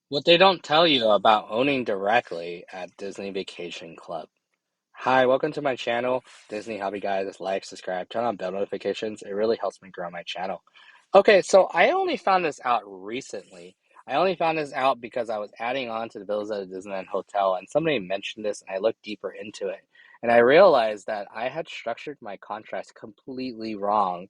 What they don't tell you about owning directly at Disney Vacation Club. Hi, welcome to my channel, Disney Hobby Guys. Like, subscribe, turn on bell notifications. It really helps me grow my channel. Okay, so I only found this out recently. I only found this out because I was adding on to the bills at a Disneyland hotel, and somebody mentioned this, and I looked deeper into it, and I realized that I had structured my contracts completely wrong,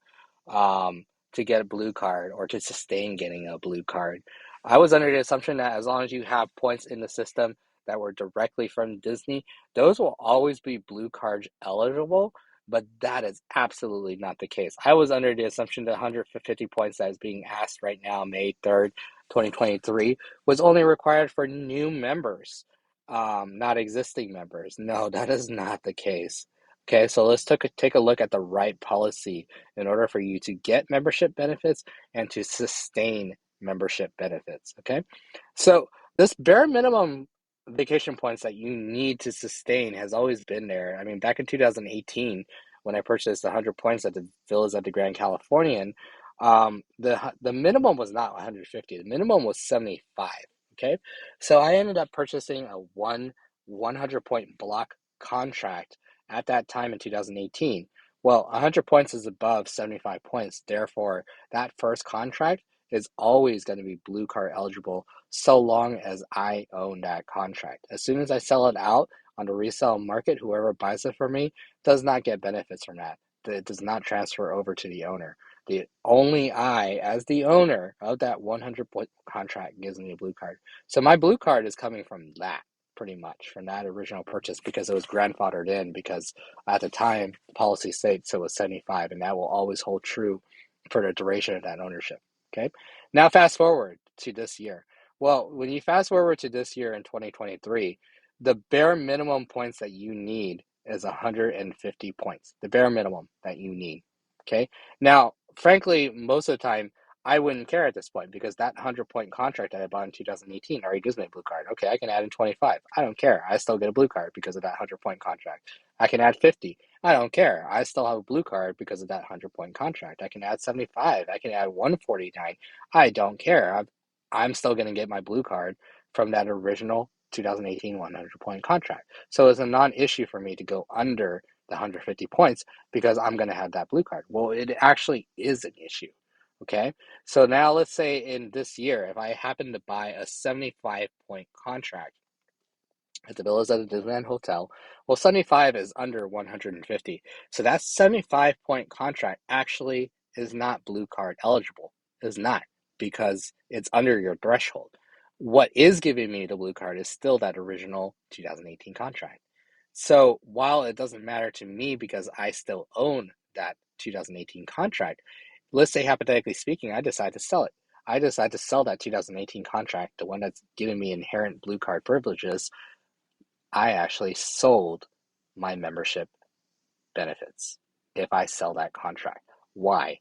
to get a blue card or to sustain getting a blue card. I was under the assumption that as long as you have points in the system that were directly from Disney, those will always be blue card eligible, but that is absolutely not the case. I was under the assumption that 150 points that is being asked right now, May 3rd, 2023, was only required for new members, not existing members. No, that is not the case. Okay, so let's take a look at the right policy in order for you to get membership benefits and to sustain membership benefits. Okay, so this bare minimum vacation points that you need to sustain has always been there. I mean, back in 2018, when I purchased 100 points at the villas at the Grand Californian, the minimum was not 150. The minimum was 75. Okay, so I ended up purchasing a 100 point block contract at that time in 2018. Well, 100 points is above 75 points. Therefore, that first contract is always going to be blue card eligible so long as I own that contract. As soon as I sell it out on the resale market, whoever buys it for me does not get benefits from that. It does not transfer over to the owner. The only I, as the owner of that 100 point contract, gives me a blue card. So my blue card is coming from that, pretty much, from that original purchase because it was grandfathered in because at the time, the policy states it was 75, and that will always hold true for the duration of that ownership. Okay. Now fast forward to this year. Well, when you fast forward to this year in 2023, the bare minimum points that you need is 150 points. The bare minimum that you need. Okay. Now, frankly, most of the time, I wouldn't care at this point because that 100 point contract that I bought in 2018 already gives me a blue card. Okay, I can add in 25. I don't care. I still get a blue card because of that 100 point contract. I can add 50. I don't care. I still have a blue card because of that 100 point contract. I can add 75. I can add 149. I don't care. I'm still going to get my blue card from that original 2018 100 point contract. So it's a non issue for me to go under the 150 points because I'm going to have that blue card. Well, it actually is an issue. Okay. So now let's say in this year, if I happen to buy a 75 point contract at the villas at the Disneyland Hotel, well, 75 is under 150. So that 75 point contract actually is not blue card eligible. Is not because it's under your threshold. What is giving me the blue card is still that original 2018 contract. So while it doesn't matter to me because I still own that 2018 contract, let's say hypothetically speaking, I decide to sell it. I decide to sell that 2018 contract, the one that's giving me inherent blue card privileges. I actually sold my membership benefits if I sell that contract. Why?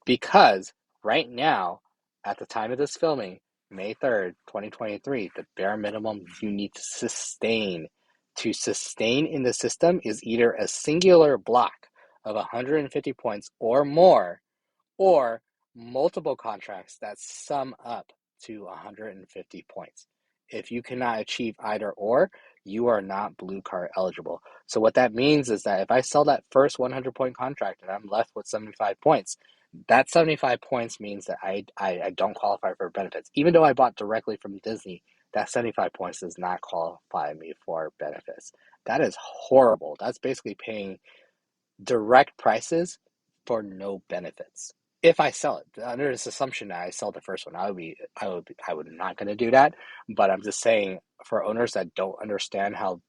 Because right now, at the time of this filming, May 3rd, 2023, the bare minimum you need to sustain in the system is either a singular block of 150 points or more, or multiple contracts that sum up to 150 points. If you cannot achieve either or, you are not blue card eligible. So what that means is that if I sell that first 100 point contract and I'm left with 75 points, that 75 points means that I don't qualify for benefits. Even though I bought directly from Disney, that 75 points does not qualify me for benefits. That is horrible. That's basically paying direct prices for no benefits. If I sell it, under this assumption that I sell the first one, I would not going to do that. But I'm just saying, for owners that don't understand how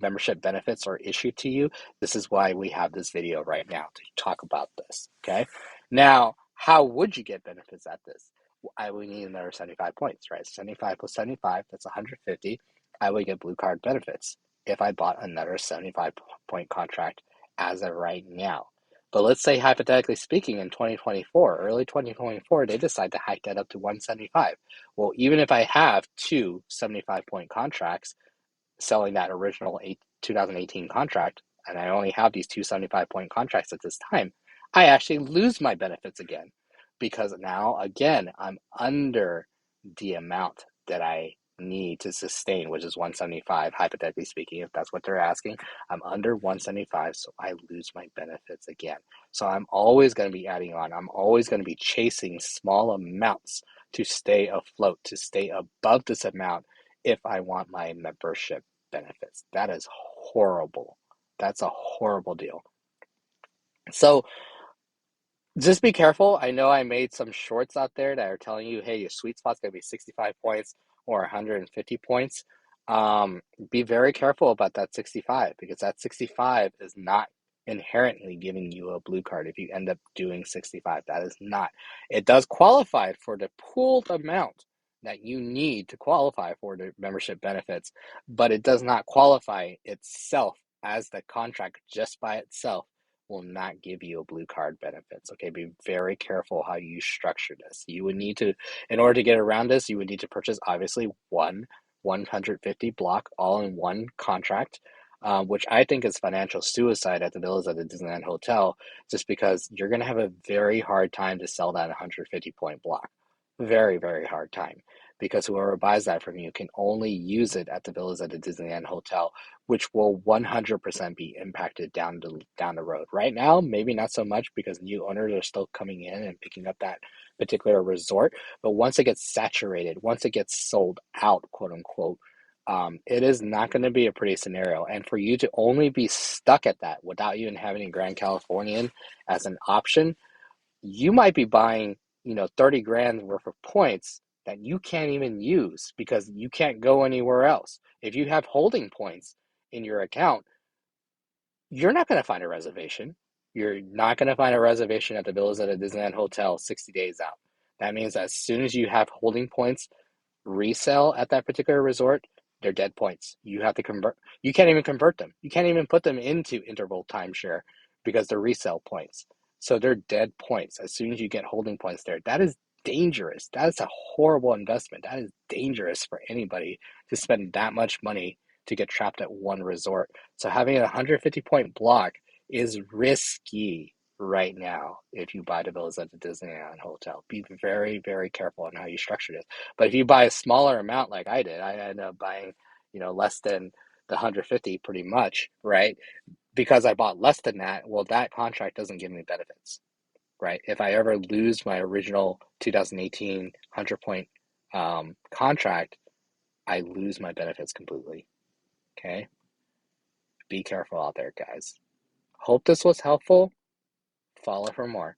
membership benefits are issued to you, this is why we have this video right now to talk about this. Okay. Now, how would you get benefits at this? I would need another 75 points, right? 75 plus 75, that's 150. I would get blue card benefits if I bought another 75 point contract as of right now. But let's say, hypothetically speaking, in 2024, early 2024, they decide to hike that up to 175. Well, even if I have two 75 point contracts selling that original 2018 contract, and I only have these two 75 point contracts at this time, I actually lose my benefits again because now, again, I'm under the amount that I need to sustain, which is 175, hypothetically speaking, if that's what they're asking. I'm under 175, so I lose my benefits again. So I'm always going to be adding on. I'm always going to be chasing small amounts to stay afloat, to stay above this amount if I want my membership benefits. That is horrible. That's a horrible deal. So just be careful. I know I made some shorts out there that are telling you, hey, your sweet spot's going to be 65 points or 150 points. Be very careful about that 65 because that 65 is not inherently giving you a blue card if you end up doing 65. That is not. It does qualify for the pooled amount that you need to qualify for the membership benefits, but it does not qualify itself as the contract just by itself will not give you a blue card benefits. Okay, be very careful how you structure this. You would need to, in order to get around this, you would need to purchase obviously one 150 block all in one contract, which I think is financial suicide at the villas at the Disneyland Hotel, just because you're going to have a very hard time to sell that 150 point block. Very, very hard time. Because whoever buys that from you can only use it at the villas at the Disneyland Hotel, which will 100% be impacted down the road. Right now, maybe not so much because new owners are still coming in and picking up that particular resort. But once it gets saturated, once it gets sold out, quote unquote, it is not going to be a pretty scenario. And for you to only be stuck at that without even having Grand Californian as an option, you might be buying, 30 grand worth of points that you can't even use because you can't go anywhere else. If you have holding points in your account, you're not going to find a reservation. You're not going to find a reservation at the Villas at a Disneyland Hotel 60 days out. That means as soon as you have holding points resale at that particular resort, they're dead points. You have to convert. You can't even convert them. You can't even put them into interval timeshare because they're resale points. So they're dead points as soon as you get holding points there. That is dangerous. That is a horrible investment. That is dangerous for anybody to spend that much money to get trapped at one resort. So having a 150 point block is risky right now if you buy the villas at the Disneyland Hotel. Be very, very careful on how you structure this. But if you buy a smaller amount like I did, I ended up buying, less than the 150 pretty much, right? Because I bought less than that, well, that contract doesn't give me benefits, right? If I ever lose my original 2018 100 point contract, I lose my benefits completely. Okay? Be careful out there, guys. Hope this was helpful. Follow for more.